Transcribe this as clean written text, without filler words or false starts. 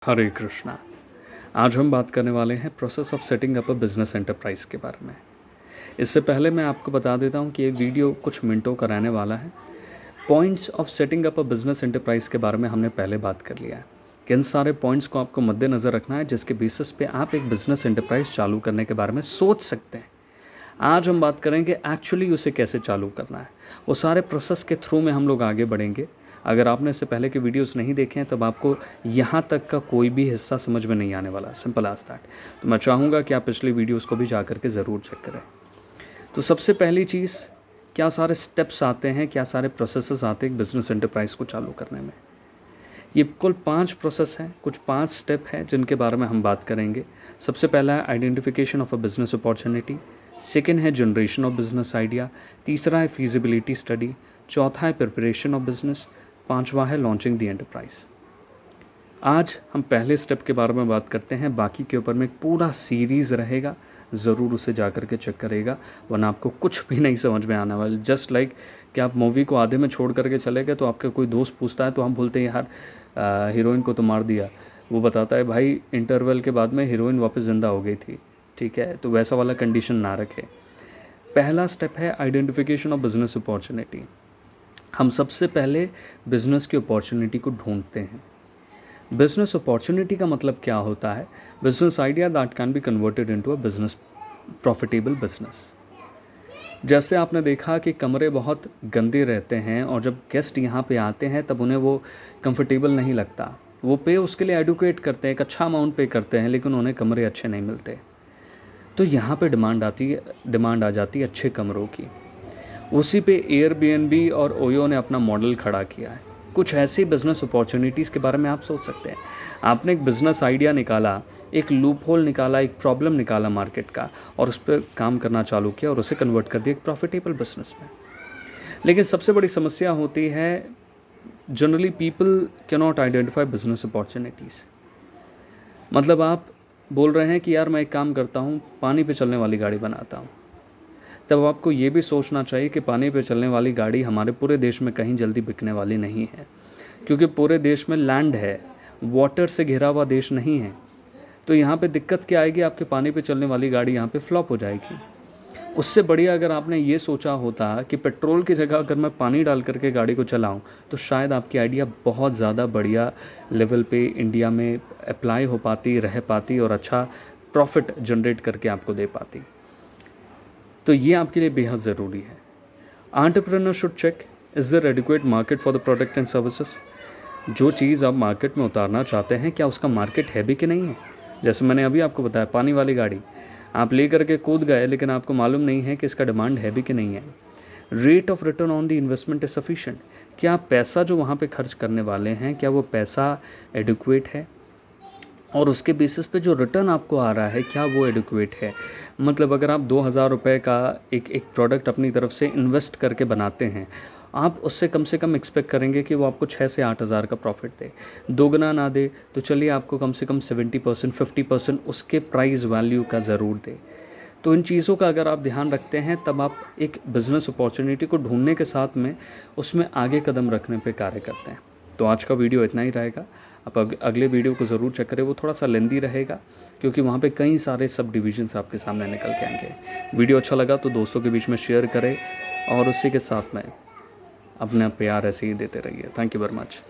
हरे कृष्णा। आज हम बात करने वाले हैं process of setting up a business enterprise के बारे में। इससे पहले मैं आपको बता देता हूं कि ये वीडियो कुछ मिनटों का रहने वाला है। Points of setting up a business enterprise के बारे में हमने पहले बात कर लिया है। किन सारे पॉइंट्स को आपको मद्देनज़र रखना है जिसके बेसिस पे आप एक बिजनेस एंटरप्राइज चालू करने के बारे में सोच सकते हैं। आज हम बात करेंगे एक्चुअली उसे कैसे चालू करना है। वो सारे प्रोसेस के थ्रू में हम लोग आगे बढ़ेंगे। अगर आपने इससे पहले के वीडियोस नहीं देखे हैं तब आपको यहाँ तक का कोई भी हिस्सा समझ में नहीं आने वाला। Simple as that. तो मैं चाहूँगा कि आप पिछली वीडियोस को भी जा करके ज़रूर चेक करें। तो सबसे पहली चीज़, क्या सारे स्टेप्स आते हैं, क्या सारे प्रोसेसेस आते हैं एक बिज़नेस एंटरप्राइज को चालू करने में। ये कुल 5 प्रोसेस हैं, कुछ 5 स्टेप हैं जिनके बारे में हम बात करेंगे। सबसे पहला है identification of a business opportunity. Second है जनरेशन ऑफ बिज़नेस आइडिया। तीसरा है फीजिबिलिटी स्टडी। चौथा है प्रिपरेशन ऑफ बिज़नेस। पांचवा है लॉन्चिंग द एंटरप्राइज। आज हम पहले स्टेप के बारे में बात करते हैं, बाकी के ऊपर में एक पूरा सीरीज़ रहेगा, ज़रूर उसे जा कर के चेक करेगा, वरना आपको कुछ भी नहीं समझ में आने वाला। जस्ट लाइक कि आप मूवी को आधे में छोड़ करके चले गए तो आपका कोई दोस्त पूछता है तो हम बोलते हैं यार हीरोइन को तो मार दिया। वो बताता है भाई इंटरवल के बाद में हीरोइन वापस ज़िंदा हो गई थी। ठीक है, तो वैसा वाला कंडीशन ना रखें। पहला स्टेप है आइडेंटिफिकेशन ऑफ बिज़नेस अपॉर्चुनिटी। हम सबसे पहले बिज़नेस की अपॉर्चुनिटी को ढूंढते हैं। बिज़नेस अपॉर्चुनिटी का मतलब क्या होता है? Business idea that can be converted into a business, profitable business. जैसे आपने देखा कि कमरे बहुत गंदे रहते हैं और जब गेस्ट यहाँ पे आते हैं तब उन्हें वो कंफर्टेबल नहीं लगता। वो पे उसके लिए एडुकेट करते हैं, एक अच्छा अमाउंट पे करते हैं, लेकिन उन्हें कमरे अच्छे नहीं मिलते। तो यहाँ पे डिमांड आ जाती है अच्छे कमरों की। उसी पे एयरबीएनबी और ओयो ने अपना मॉडल खड़ा किया है। कुछ ऐसी बिज़नेस अपॉर्चुनिटीज़ के बारे में आप सोच सकते हैं। आपने एक बिज़नेस आइडिया निकाला, एक लूप होल निकाला, एक प्रॉब्लम निकाला मार्केट का, और उस पर काम करना चालू किया और उसे कन्वर्ट कर दिया एक प्रॉफिटेबल बिजनेस में। लेकिन सबसे बड़ी समस्या होती है, generally people can not identify business opportunities. मतलब आप बोल रहे हैं कि यार मैं एक काम करता हूँ, पानी पे चलने वाली गाड़ी बनाता हूँ। तब आपको ये भी सोचना चाहिए कि पानी पे चलने वाली गाड़ी हमारे पूरे देश में कहीं जल्दी बिकने वाली नहीं है, क्योंकि पूरे देश में लैंड है, वाटर से घिरा हुआ देश नहीं है। तो यहाँ पे दिक्कत क्या आएगी? आपके पानी पे चलने वाली गाड़ी यहाँ पे फ्लॉप हो जाएगी। उससे बढ़िया अगर आपने ये सोचा होता कि पेट्रोल की जगह अगर मैं पानी डाल करके गाड़ी को चलाऊँ, तो शायद आपकी आइडिया बहुत ज़्यादा बढ़िया लेवल पे इंडिया में अप्लाई हो पाती, रह पाती और अच्छा प्रॉफिट जनरेट करके आपको दे पाती। तो ये आपके लिए बेहद ज़रूरी है। Entrepreneur should check, is there adequate market for the product and services. जो चीज़ आप मार्केट में उतारना चाहते हैं, क्या उसका मार्केट है भी कि नहीं है? जैसे मैंने अभी आपको बताया, पानी वाली गाड़ी आप ले करके कूद गए, लेकिन आपको मालूम नहीं है कि इसका डिमांड है भी कि नहीं है। Rate of return on the investment is sufficient. क्या पैसा जो वहाँ पे खर्च करने वाले हैं, क्या वो पैसा एडिक्वेट है? और उसके बेसिस पे जो रिटर्न आपको आ रहा है, क्या वो एडिक्वेट है? मतलब अगर आप 2000 रुपये का एक प्रोडक्ट अपनी तरफ से इन्वेस्ट करके बनाते हैं, आप उससे कम से कम एक्सपेक्ट करेंगे कि वो आपको 6 से 8 हज़ार का प्रॉफिट दे। दोगुना ना दे तो चलिए आपको कम से कम 70% 50% उसके प्राइस वैल्यू का ज़रूर दे। तो इन चीज़ों का अगर आप ध्यान रखते हैं, तब आप एक बिज़नेस अपॉर्चुनिटी को ढूंढने के साथ में उसमें आगे कदम रखने पे कार्य करते हैं। तो आज का वीडियो इतना ही रहेगा। आप अगले वीडियो को ज़रूर चेक करें, वो थोड़ा सा लेंदी रहेगा क्योंकि वहाँ पे कई सारे सब डिविजन्स आपके सामने निकल के आएंगे। वीडियो अच्छा लगा तो दोस्तों के बीच में शेयर करें और उसी के साथ में अपना प्यार ऐसे ही देते रहिए। Thank you very much.